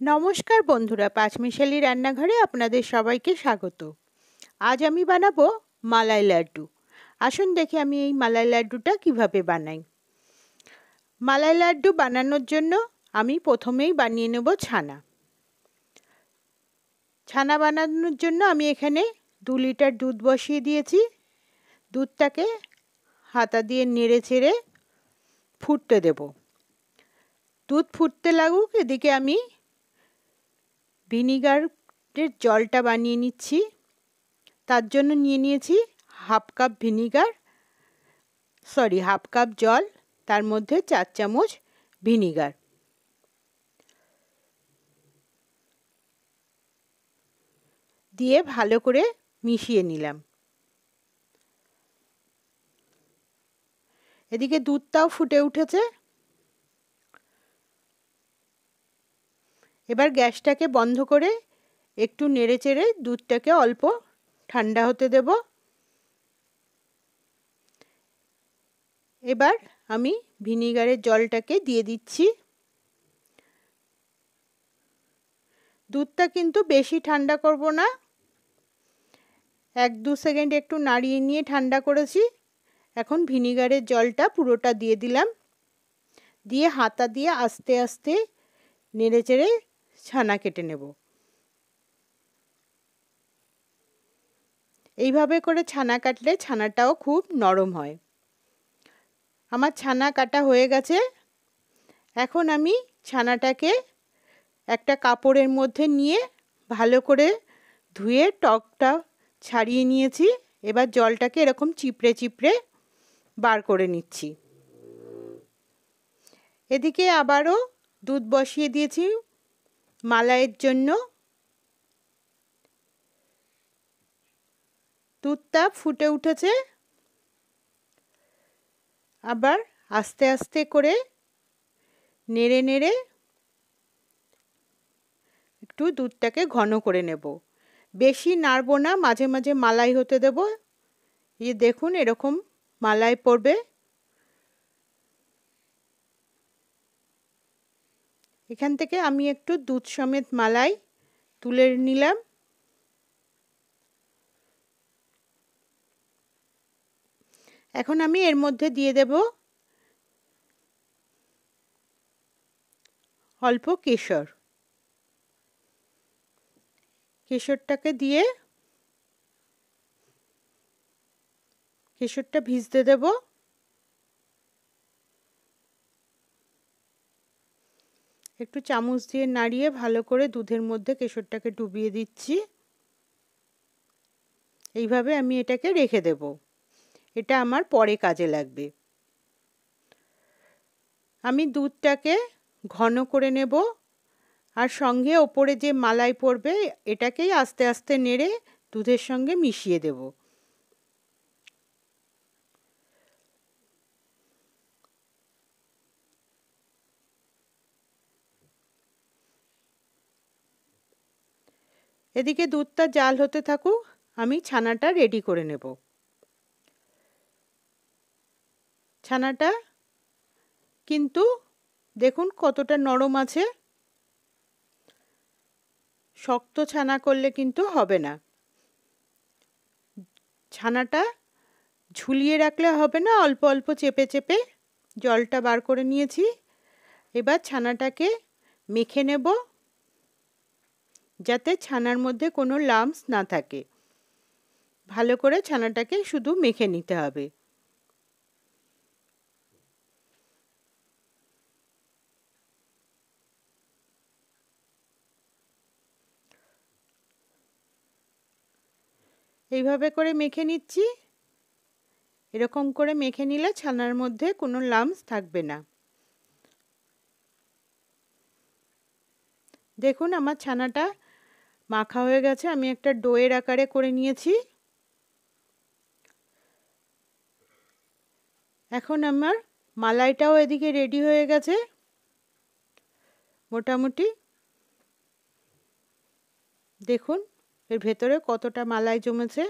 নমস্কার বন্ধুরা, পাঁচমিশালি রান্নাঘরে আপনাদের সবাইকে স্বাগত। আজ আমি বানাবো মালাই লাড্ডু। আসুন দেখি আমি এই মালাই লাড্ডুটা কিভাবে বানাই। মালাই লাড্ডু বানানোর জন্য আমি প্রথমেই বানিয়ে নেব ছানা। ছানা বানানোর জন্য আমি এখানে 2 লিটার দুধ বসিয়ে দিয়েছি। দুধটাকে হাতা দিয়ে নেড়ে চেড়ে ফুটতে দেব। দুধ ফুটতে লাগুক, এদিকে আমি ভিনিগারের জলটা বানিয়ে নিচ্ছি। তার জন্য নিয়ে নিয়েছি হাফ কাপ জল, তার মধ্যে 4 চামচ ভিনিগার। দিয়ে ভালো করে মিশিয়ে নিলাম। এদিকে দুধটাও ফুটে উঠেছে। এবার গ্যাসটাকে বন্ধ করে একটু নেড়েচেড়ে দুধটাকে অল্প ঠান্ডা হতে দেব। এবার আমি ভিনিগারের জলটাকে দিয়ে দিচ্ছি। দুধটা কিন্তু বেশি ঠান্ডা করব না, 1-2 সেকেন্ড একটু নাড়িয়ে নিয়ে ঠান্ডা করেছি। এখন ভিনিগারের জলটা পুরোটা দিয়ে দিলাম। দিয়ে হাতা দিয়ে আস্তে আস্তে নেড়েচেড়ে ছানা কেটে নেব। এইভাবে করে ছানা কাটলে ছানাটাও খুব নরম হয়। আমার ছানা কাটা হয়ে গেছে। এখন আমি ছানাটাকে একটা কাপড়ের মধ্যে নিয়ে ভালো করে ধুয়ে টকটা ছাড়িয়ে নিয়েছি। এবার জলটাকে এরকম চিপড়ে চিপড়ে বার করে নিচ্ছি। এদিকে আবারও দুধ বসিয়ে দিয়েছি মালাইয়ের জন্য। দুধটা ফুটে উঠেছে। আবার আস্তে আস্তে করে নেড়ে নেড়ে একটু দুধটাকে ঘন করে নেব। বেশি নাড়বো না, মাঝে মাঝে মালাই হতে দেব। এই দেখুন এরকম মালাই পড়বে। এখান থেকে আমি একটু দুধ সমেত মালাই তুলে নিলাম। এখন আমি এর মধ্যে দিয়ে দেব অল্প কেশর। কেশরটাকে দিয়ে কেশরটা ভিজতে দেব। একটু চামচ দিয়ে নাড়িয়ে ভালো করে দুধের মধ্যে কেশরটাকে ডুবিয়ে দিচ্ছি। এইভাবে আমি এটাকে রেখে দেব। এটা আমার পরে কাজে লাগবে। আমি দুধটাকে ঘন করে নেব, আর সঙ্গে ওপরে যে মালাই পড়বে এটাকেই আস্তে আস্তে নেড়ে দুধের সঙ্গে মিশিয়ে দেব। এদিকে দুধটা জাল হতে থাকুক, আমি ছানাটা রেডি করে নেব। ছানাটা কিন্তু দেখুন কতটা নরম আছে। শক্ত ছানা করলে কিন্তু হবে না। ছানাটা ঝুলিয়ে রাখলে হবে না, অল্প অল্প চেপে চেপে জলটা বার করে নিয়েছি। এবার ছানাটাকে মেখে নেব, যাতে ছানার মধ্যে কোনো লাম্পস না থাকে। ভালো করে ছানাটাকে শুধু মেখে নিতে হবে। এইভাবে করে মেখে নিচ্ছি। এরকম করে মেখে নিলে ছানার মধ্যে কোনো লাম্পস থাকবে না। দেখুন আমার ছানাটা মাখা হয়ে গেছে। আমি একটা ডোয়ের আকারে করে নিয়েছি। এখন আমার মালাইটাও এদিকে রেডি হয়ে গেছে মোটামুটি। দেখুন এর ভেতরে কতটা মালাই জমেছে।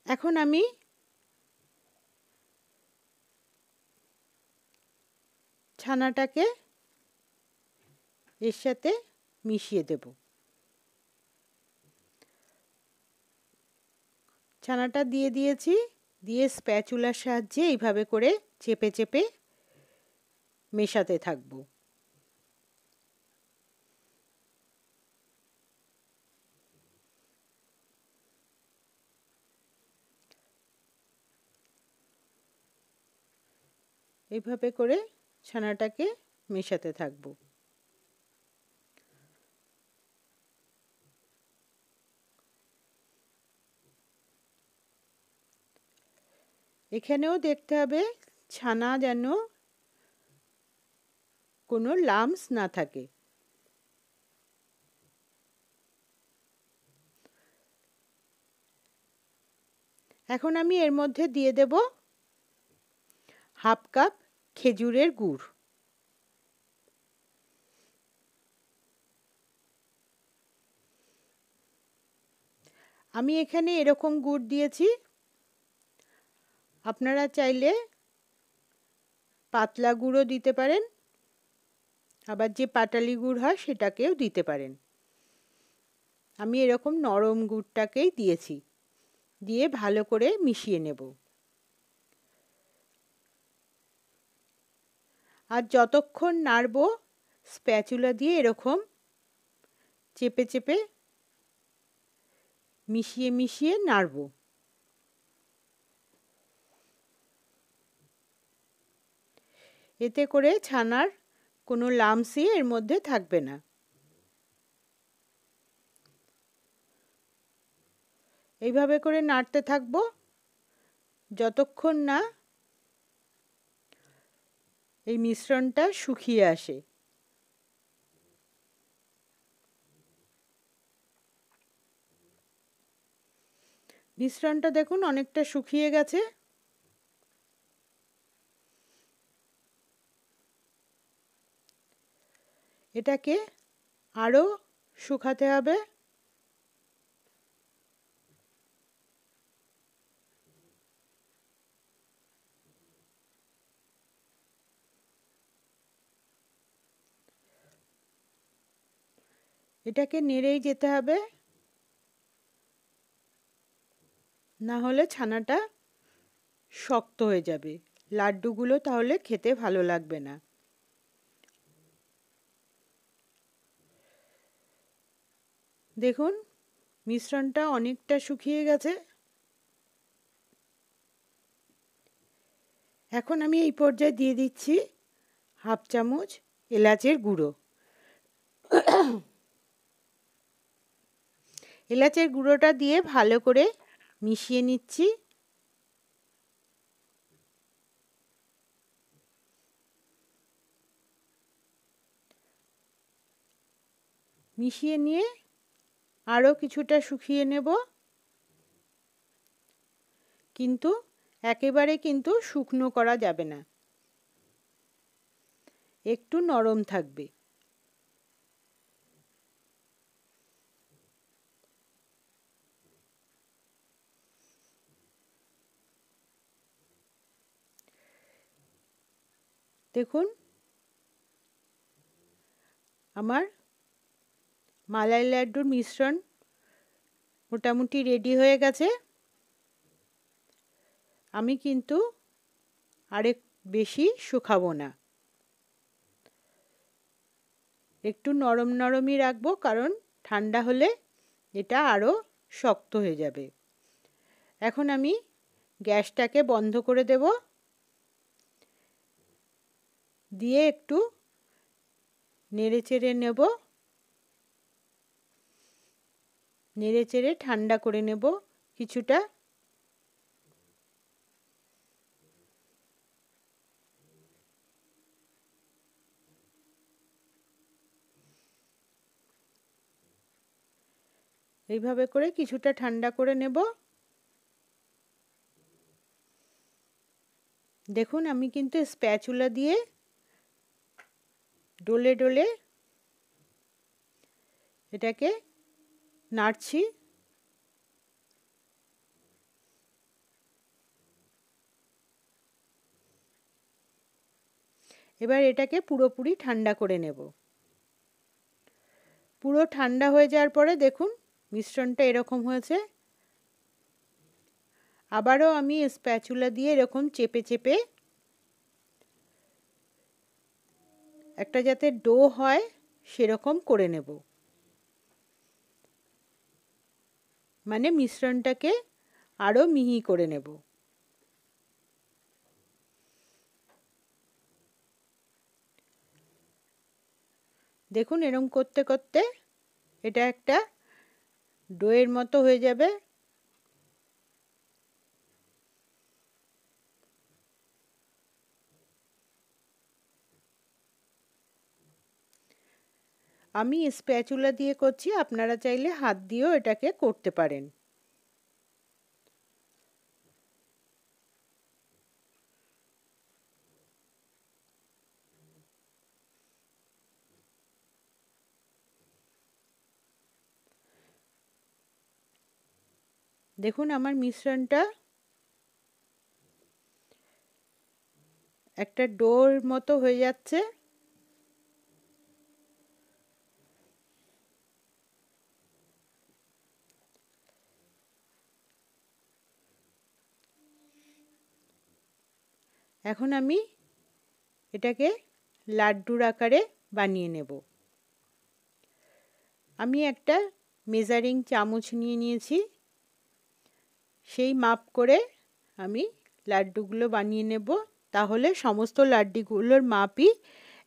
এখন আমি ছানাটাকে এর সাথে মিশিয়ে দেব। ছানাটা দিয়ে দিয়েছি, দিয়ে স্প্যাচুলার সাহায্যে এইভাবে করে চেপে চেপে মেশাতে থাকবো। এইভাবে করে ছানাটাকে মেশাতে থাকবো। এখানেও দেখতে হবে ছানা যেন কোনো লাম্পস না থাকে। এখন আমি এর মধ্যে দিয়ে দেব হাফ কাপ খেজুরের গুড়। আমি এখানে এরকম গুড় দিয়েছি, আপনারা চাইলে পাতলা গুড়ও দিতে পারেন, আবার যে পাটালি গুড় হয় সেটাকেও দিতে পারেন। আমি এরকম নরম গুড়টাকেই দিয়েছি, দিয়ে ভালো করে মিশিয়ে নেব। আর যতক্ষণ নাড়ব স্প্যাচুলা দিয়ে এরকম চেপে চেপে মিশিয়ে মিশিয়ে নাড়ব। এতে করে ছানার কোনো লাম্পসই এর মধ্যে থাকবে না। এইভাবে করে নাড়তে থাকবো যতক্ষণ না এই মিশ্রণটা শুকিয়ে আসে। মিশ্রণটা দেখুন অনেকটা শুকিয়ে গেছে। এটাকে আরও শুকাতে হবে। এটাকে নেড়েই যেতে হবে, না হলে ছানাটা শক্ত হয়ে যাবে, লাড্ডুগুলো তাহলে খেতে ভালো লাগবে না। দেখুন মিশ্রণটা অনেকটা শুকিয়ে গেছে। এখন আমি এই পর্যায়ে দিয়ে দিচ্ছি হাফ চামচ এলাচের গুঁড়ো। এলাচের গুঁড়োটা দিয়ে ভালো করে মিশিয়ে নিচ্ছি। মিশিয়ে নিয়ে আরও কিছুটা শুকিয়ে নেব, কিন্তু একেবারে কিন্তু শুকনো করা যাবে না, একটু নরম থাকবে। দেখুন আমার মালাই লাড্ডুর মিশ্রণ মোটামুটি রেডি হয়ে গেছে। আমি কিন্তু আরেক বেশি শুকাবো না, একটু নরম নরমই রাখবো, কারণ ঠান্ডা হলে এটা আরও শক্ত হয়ে যাবে। এখন আমি গ্যাসটাকে বন্ধ করে দেব, দিয়ে একটু নেড়ে চেড়ে নেব, নেড়ে চেড়ে ঠান্ডা করে নেব কিছুটা। এইভাবে করে কিছুটা ঠান্ডা করে নেব। দেখুন আমি কিন্তু স্প্যাচুলা দিয়ে ডলে ডলে এটাকে নাড়ছি। এবার এটাকে পুরোপুরি ঠান্ডা করে নেব। পুরো ঠান্ডা হয়ে যাওয়ার পরে দেখুন মিশ্রণটা এরকম হয়েছে। আবারও আমি স্প্যাচুলা দিয়ে এরকম চেপে চেপে একটা যাতে ডো হয় সেরকম করে নেব। মানে মিশ্রণটাকে আরো মিহি করে নেব। দেখুন এরকম করতে করতে এটা একটা ডোয়ের মতো হয়ে যাবে। আমি স্প্যাচুলা দিয়ে করছি, আপনারা চাইলে হাত দিয়েও এটাকে করতে পারেন। দেখুন আমার মিশ্রণটা একটা ডোর মতো হয়ে যাচ্ছে। এখন আমি এটাকে লাড্ডুর আকারে বানিয়ে নেব। আমি একটা মেজারিং চামচ নিয়ে নিয়েছি, সেই মাপ করে আমি লাড্ডুগুলো বানিয়ে নেব। তাহলে সমস্ত লাড্ডুগুলোর মাপই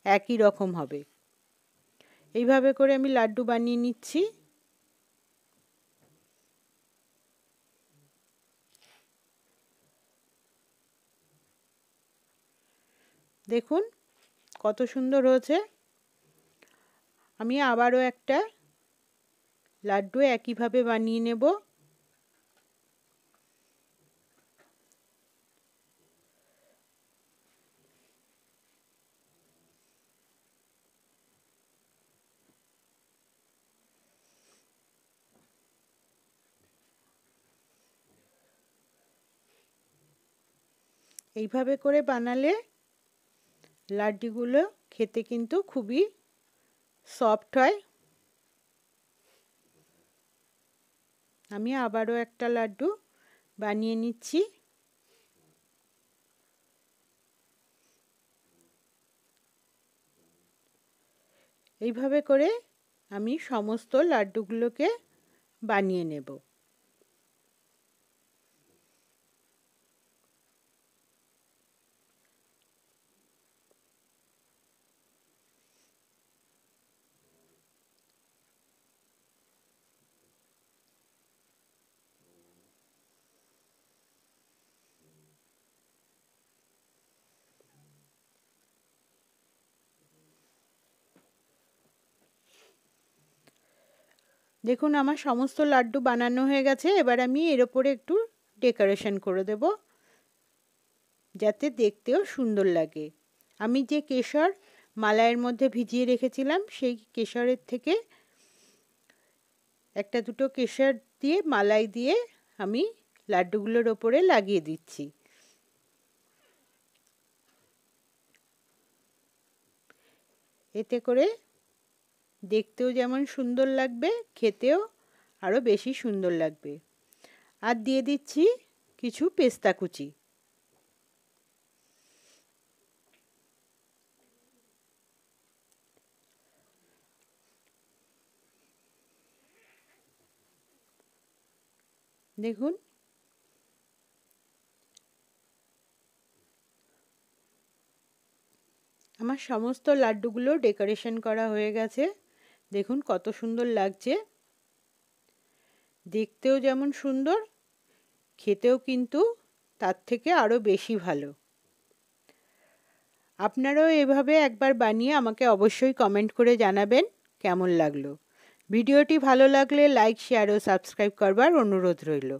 একই রকম হবে। এইভাবে করে আমি লাড্ডু বানিয়ে নিচ্ছি। দেখুন কত সুন্দর হয়েছে। আমি আবারও একটা লাড্ডু একইভাবে বানিয়ে নেব। এইভাবে করে বানালে লাড্ডুগুলো খেতে কিন্তু খুবই সফট হয়। আমি আবারও একটা লাড্ডু বানিয়ে নিচ্ছি। এইভাবে করে আমি সমস্ত লাড্ডুগুলোকে বানিয়ে নেব। দেখুন আমার সমস্ত লাড্ডু বানানো হয়ে গেছে। এবার আমি এর উপরে একটু ডেকোরেশন করে দেব, যাতে দেখতেও সুন্দর লাগে। আমি যে কেশর মালাইয়ের মধ্যে ভিজিয়ে রেখেছিলাম, সেই কেশরের থেকে একটা দুটো কেশর দিয়ে মালাই দিয়ে আমি লাড্ডুগুলোর ওপরে লাগিয়ে দিচ্ছি। এতে করে দেখতেও যেমন সুন্দর লাগবে, খেতেও আরো বেশি সুন্দর লাগবে। আর দিয়ে দিচ্ছি কিছু পেস্তা কুচি। দেখুন আমার সমস্ত লাড্ডুগুলো ডেকোরেশন করা হয়ে গেছে। দেখুন কত সুন্দর লাগছে, দেখতেও যেমন সুন্দর, খেতেও কিন্তু তার থেকে আরো বেশি ভালো। আপনারাও এভাবে একবার বানিয়ে আমাকে অবশ্যই কমেন্ট করে জানাবেন কেমন লাগলো। ভিডিওটি ভালো লাগলে লাইক, শেয়ার ও সাবস্ক্রাইব করবার অনুরোধ রইল।